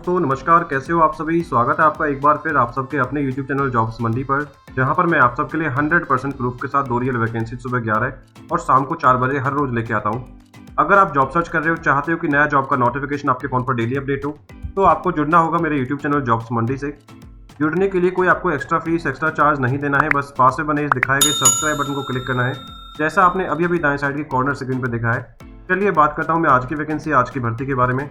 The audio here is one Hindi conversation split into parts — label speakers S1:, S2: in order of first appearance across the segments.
S1: दोस्तों नमस्कार, कैसे हो आप सभी। स्वागत है आपका एक बार फिर आप सबके अपने YouTube चैनल जॉब्स मंडी पर, जहां पर मैं आप सबके लिए 100% प्रूफ के साथ 2 रियल वैकेंसी सुबह 11 और शाम को 4 बजे हर रोज लेके आता हूं। अगर आप जॉब सर्च कर रहे हो, चाहते हो कि नया जॉब का नोटिफिकेशन आपके फोन पर डेली अपडेट हो, तो आपको जुड़ना होगा मेरे YouTube चैनल जॉब्स मंडी से। जुड़ने के लिए कोई आपको एक्स्ट्रा फीस, एक्स्ट्रा चार्ज नहीं देना है। बस पास में बने इस दिखाए गए सब्सक्राइब बटन को क्लिक करना है, जैसा आपने अभी अभी दाएं साइड की कॉर्नर स्क्रीन पर देखा है। चलिए बात करता हूँ मैं आज की वैकेंसी, आज की भर्ती के बारे में।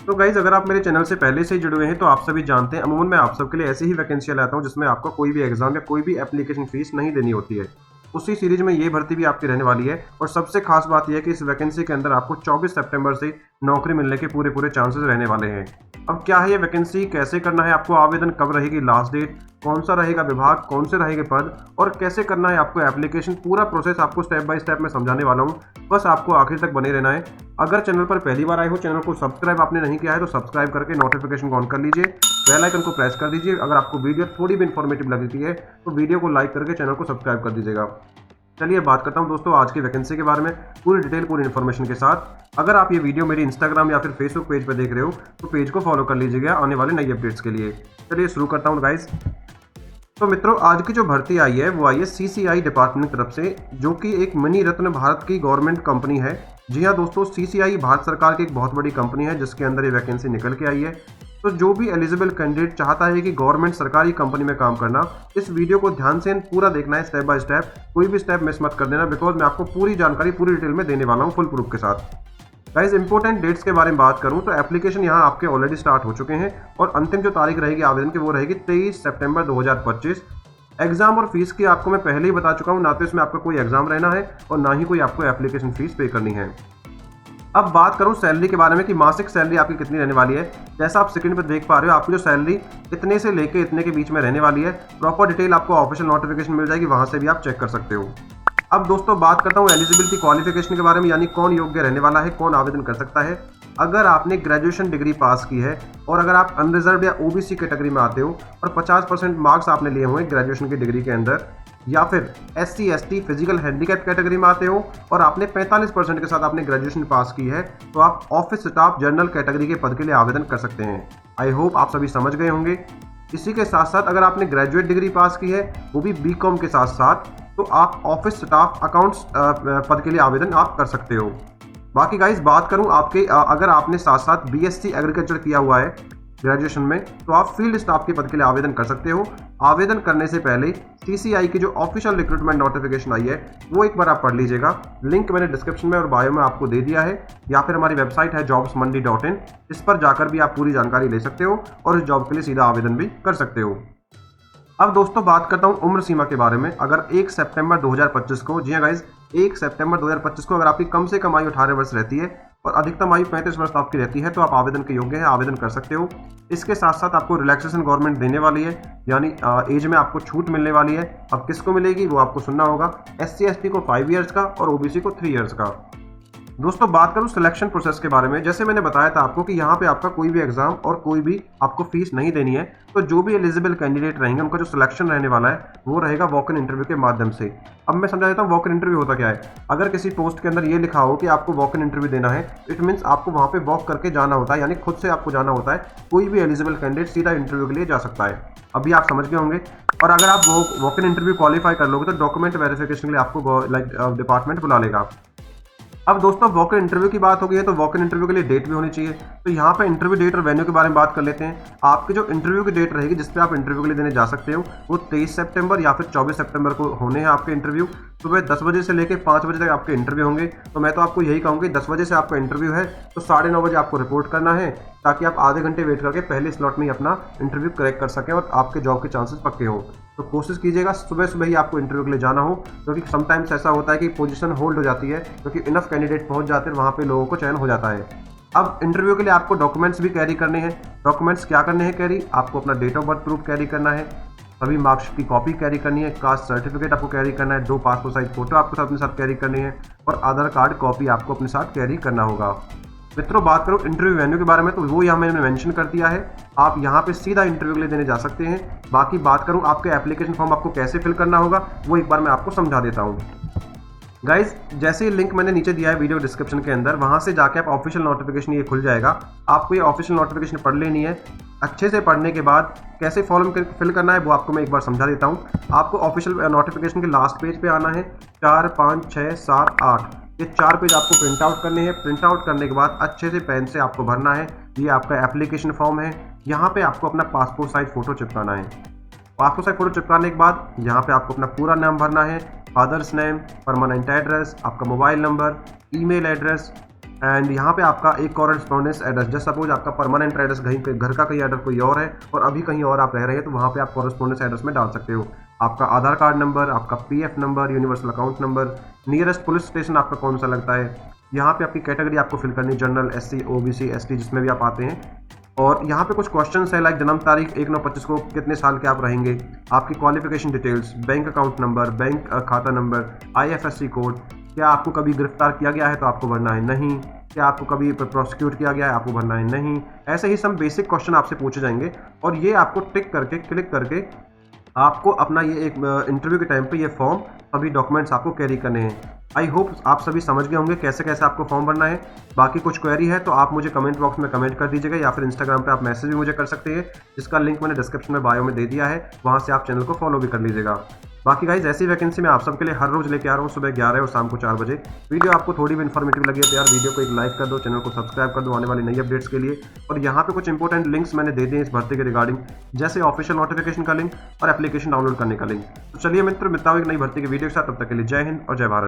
S1: तो गाइज, अगर आप मेरे चैनल से पहले से ही जुड़े हुए हैं तो आप सभी जानते हैं अमूमन मैं आप सबके लिए ऐसी ही वैकेंसियां लाता हूं जिसमें आपको कोई भी एग्जाम या कोई भी एप्लीकेशन फीस नहीं देनी होती है। उसी सीरीज में ये भर्ती भी आपकी रहने वाली है। और सबसे खास बात यह है कि इस वैकेंसी के अंदर आपको 24 सितंबर से नौकरी मिलने के पूरे चांसेस रहने वाले हैं। अब क्या है ये वैकेंसी, कैसे करना है आपको आवेदन, कब रहेगी लास्ट डेट, कौन सा रहेगा विभाग, कौन से रहेंगे पद और कैसे करना है आपको एप्लीकेशन, पूरा प्रोसेस आपको स्टेप बाय स्टेप में समझाने वाला हूँ। बस आपको आखिर तक बने रहना है। अगर चैनल पर पहली बार आए हो, चैनल को सब्सक्राइब आपने नहीं किया है तो सब्सक्राइब करके नोटिफिकेशन को ऑन कर लीजिए, बेल आइकन को प्रेस कर दीजिए। अगर आपको वीडियो थोड़ी भी इन्फॉर्मेटिव लगती है तो वीडियो को लाइक करके चैनल को सब्सक्राइब कर दीजिएगा। चलिए बात करता हूं दोस्तों आज की वैकेंसी के बारे में पूरी डिटेल, पूरी इन्फॉर्मेशन के साथ। अगर आप ये वीडियो मेरी इंस्टाग्राम या फिर फेसबुक पेज पर देख रहे हो तो पेज को फॉलो कर लीजिएगा आने वाले नई अपडेट्स के लिए। चलिए शुरू करता हूं गाइस। तो मित्रों, आज की जो भर्ती आई है वो आई है CCI डिपार्टमेंट की तरफ से, जो कि एक मनी रत्न भारत की गवर्नमेंट कंपनी है। जी हाँ दोस्तों, CCI भारत सरकार की एक बहुत बड़ी कंपनी है जिसके अंदर ये वैकेंसी निकल के आई है। तो जो भी एलिजिबल कैंडिडेट चाहता है कि गवर्नमेंट सरकारी कंपनी में काम करना, इस वीडियो को ध्यान से पूरा देखना है, स्टेप बाय स्टेप, कोई भी स्टेप मिस मत कर देना, बिकॉज मैं आपको पूरी जानकारी पूरी डिटेल में देने वाला हूँ फुल प्रूफ के साथ। गाइस, इंपॉर्टेंट डेट्स के बारे में बात करूं तो एप्लीकेशन यहां आपके ऑलरेडी स्टार्ट हो चुके हैं और अंतिम जो तारीख रहेगी आवेदन की वो रहेगी 23 सितंबर 2025। एग्जाम और फीस की आपको मैं पहले ही बता चुका हूं, ना तो इसमें आपका कोई एग्जाम रहना है और ना ही कोई आपको एप्लीकेशन फीस पे करनी है। अब बात करूं सैलरी के बारे में कि मासिक सैलरी आपकी कितनी रहने वाली है। जैसा आप स्क्रीन पर देख पा रहे हो, आपकी जो सैलरी इतने से लेके इतने के बीच में रहने वाली है। प्रॉपर डिटेल आपको ऑफिशियल नोटिफिकेशन मिल जाएगी, वहां से भी आप चेक कर सकते हो। अब दोस्तों बात करता हूँ एलिजिबिलिटी क्वालिफिकेशन के बारे में, यानी कौन योग्य रहने वाला है, कौन आवेदन कर सकता है। अगर आपने ग्रेजुएशन डिग्री पास की है और अगर आप अनरिजर्व या OBC कैटेगरी में आते हो और 50% मार्क्स आपने लिए हुए ग्रेजुएशन की डिग्री के अंदर, या फिर SC ST physical handicap category में आते हो और आपने 45% के साथ आपने ग्रेजुएशन पास की है, तो आप ऑफिस स्टाफ जनरल कैटेगरी के पद के लिए आवेदन कर सकते हैं। आई होप आप सभी समझ गए होंगे। इसी के साथ साथ अगर आपने ग्रेजुएट डिग्री पास की है, वो भी BCom के साथ साथ, तो आप ऑफिस स्टाफ अकाउंट्स पद के लिए आवेदन आप कर सकते हो। बाकी गाइस, बात करूं आपके अगर आपने साथ साथ BSc एग्रीकल्चर किया हुआ है ग्रेजुएशन में, तो आप फील्ड स्टाफ के पद के लिए आवेदन कर सकते हो। आवेदन करने से पहले CCI की जो ऑफिशियल रिक्रूटमेंट नोटिफिकेशन आई है वो एक बार आप पढ़ लीजिएगा। लिंक मैंने डिस्क्रिप्शन में और बायो में आपको दे दिया है, या फिर हमारी वेबसाइट है jobsmandi.in, इस पर जाकर भी आप पूरी जानकारी ले सकते हो और इस जॉब के लिए सीधा आवेदन भी कर सकते हो। अब दोस्तों बात करता हूं उम्र सीमा के बारे में। अगर 1 सितंबर 2025 को, जी हाँ गाइज, 1 सितंबर 2025 को अगर आपकी कम से कम आयु 18 वर्ष रहती है और अधिकतम आयु 35 वर्ष आपकी रहती है, तो आप आवेदन के योग्य हैं, आवेदन कर सकते हो। इसके साथ साथ आपको रिलैक्सेशन गवर्नमेंट देने वाली है, यानी एज में आपको छूट मिलने वाली है। अब किसको मिलेगी वो आपको सुनना होगा। SC ST को 5 ईयर्स का और OBC को 3 ईयर्स का। दोस्तों बात करूं सिलेक्शन प्रोसेस के बारे में, जैसे मैंने बताया था आपको कि यहाँ पे आपका कोई भी एग्जाम और कोई भी आपको फीस नहीं देनी है। तो जो भी एलिजिबल कैंडिडेट रहेंगे उनका जो सिलेक्शन रहने वाला है वो रहेगा वॉक इन इंटरव्यू के माध्यम से। अब मैं समझा देता हूँ वॉक इन इंटरव्यू होता क्या है। अगर किसी पोस्ट के अंदर ये लिखा हो कि आपको वॉक इन इंटरव्यू देना है, इट मीन्स आपको वहाँ पे वॉक करके जाना होता है, यानी खुद से आपको जाना होता है। कोई भी एलिजिबल कैंडिडेट सीधा इंटरव्यू के लिए जा सकता है। अभी आप समझ गए होंगे। और अगर आप वॉक इन इंटरव्यू क्वालिफाई कर लोगे तो डॉक्यूमेंट वेरिफिकेशन के लिए आपको डिपार्टमेंट बुला लेगा। अब दोस्तों वॉक इन इंटरव्यू की बात हो गई है तो वॉक इन इंटरव्यू के लिए डेट भी होनी चाहिए। तो यहाँ पे इंटरव्यू डेट और वेन्यू के बारे में बात कर लेते हैं। आपकी जो इंटरव्यू की डेट रहेगी जिस पे आप इंटरव्यू के लिए देने जा सकते हो, वो 23 सितंबर या फिर 24 सितंबर को होने हैं आपके इंटरव्यू। सुबह 10 बजे से लेकर 5 बजे तक आपके इंटरव्यू होंगे। तो मैं तो आपको यही कहूँगी 10 बजे से आपका इंटरव्यू है तो 9:30 बजे आपको रिपोर्ट करना है, ताकि आप आधे घंटे वेट करके पहले स्लॉट में ही अपना इंटरव्यू क्रैक कर सकें और आपके जॉब के चांसेस पक्के हों। तो कोशिश कीजिएगा सुबह सुबह ही आपको इंटरव्यू के लिए जाना हो, क्योंकि समटाइम्स ऐसा होता है कि पोजीशन होल्ड हो जाती है, क्योंकि इनफ कैंडिडेट पहुंच जाते हैं, वहाँ पे लोगों को चयन हो जाता है। अब इंटरव्यू के लिए आपको डॉक्यूमेंट्स भी कैरी करने हैं। डॉक्यूमेंट्स क्या करने हैं कैरी? आपको अपना date of birth proof carry करना है, सभी मार्क्स की कॉपी कैरी करनी है, कास्ट सर्टिफिकेट आपको कैरी करना है, 2 पासपोर्ट साइज फोटो आपको अपने साथ कैरी करनी है और आधार कार्ड कॉपी आपको अपने साथ कैरी करना होगा। मित्रों बात करो इंटरव्यू वेन्यू के बारे में, तो वो यहाँ मैंने मेंशन कर दिया है। आप यहाँ पे सीधा इंटरव्यू के लिए देने जा सकते हैं। बाकी बात करूँ आपके एप्लीकेशन फॉर्म आपको कैसे फिल करना होगा, वो एक बार मैं आपको समझा देता हूँ। गाइज जैसे ही लिंक मैंने नीचे दिया है वीडियो डिस्क्रिप्शन के अंदर, वहां से जाके आप ऑफिशियल नोटिफिकेशन ये खुल जाएगा। आपको ये ऑफिशियल नोटिफिकेशन पढ़ लेनी है। अच्छे से पढ़ने के बाद कैसे फॉर्म फिल करना है वो आपको मैं एक बार समझा देता हूँ। आपको ऑफिशियल नोटिफिकेशन के लास्ट पेज पे आना है। 4, 5, 6, 7, 8 ये 4 पेज आपको प्रिंट आउट करने हैं। प्रिंट आउट करने के बाद अच्छे से पेन से आपको भरना है। ये आपका एप्लीकेशन फॉर्म है। यहाँ पे आपको अपना पासपोर्ट साइज फोटो चिपकाना है। पासपोर्ट साइज फोटो चिपकाने के बाद यहाँ पे आपको अपना पूरा नाम भरना है, फादर्स नेम, परमानेंट एड्रेस, आपका mobile number, email address and यहाँ पे आपका एक कॉरेस्पॉन्डेंस एड्रेस। जस्ट सपोज आपका परमानेंट एड्रेस कहीं पे घर का कहीं एड्रेस कोई और है और अभी कहीं और आप रह रहे हैं, तो वहाँ पे आप कॉरेस्पॉन्डेंस एड्रेस में डाल सकते हो। आपका आधार कार्ड नंबर, आपका PF number, universal account number, nearest police station आपका कौन सा लगता है, यहाँ पे आपकी कैटेगरी आपको फिल करनी, जनरल, एससी, ओबीसी, एसटी जिसमें भी आप आते हैं। और यहाँ पे कुछ क्वेश्चंस है लाइक जन्म तारीख 1/9/25 को कितने साल के आप रहेंगे, आपकी qualification details, bank account number, bank खाता नंबर, आईएफएससी कोड, क्या आपको कभी गिरफ्तार किया गया है तो आपको भरना है नहीं, क्या आपको कभी प्रोसिक्यूट किया गया है आपको भरना है नहीं। ऐसे ही सब बेसिक क्वेश्चन आपसे पूछे जाएंगे और ये आपको टिक करके क्लिक करके आपको अपना ये एक इंटरव्यू के टाइम पे ये फॉर्म सभी डॉक्यूमेंट्स आपको कैरी करने हैं। आई होप आप सभी समझ गए होंगे कैसे कैसे आपको फॉर्म भरना है। बाकी कुछ क्वेरी है तो आप मुझे कमेंट बॉक्स में कमेंट कर दीजिएगा या फिर इंस्टाग्राम पे आप मैसेज भी मुझे कर सकते हैं, जिसका लिंक मैंने डिस्क्रिप्शन में बायो में दे दिया है। वहाँ से आप चैनल को फॉलो भी कर लीजिएगा। बाकी गाइज ऐसी वैकेंसी मैं आप सबके लिए हर रोज लेके आ रहा हूँ सुबह 11 और शाम को 4 बजे। वीडियो आपको थोड़ी भी इन्फॉर्मेटिव लगी है तो यार वीडियो को एक लाइक कर दो, चैनल को सब्सक्राइब कर दो आने वाली नई अपडेट्स के लिए। और यहाँ पे कुछ इंपॉर्टेंट लिंक्स मैंने दे दिए इस भर्ती के रिगार्डिंग, जैसे ऑफिशियल नोटिफिकेशन का लिंक और एप्लीकेशन डाउनलोड करने का लिंक। तो चलिए मित्र, मिलता हूँ एक नई भर्ती की वीडियो के साथ। तब तक के लिए जय हिंद और जय भारत।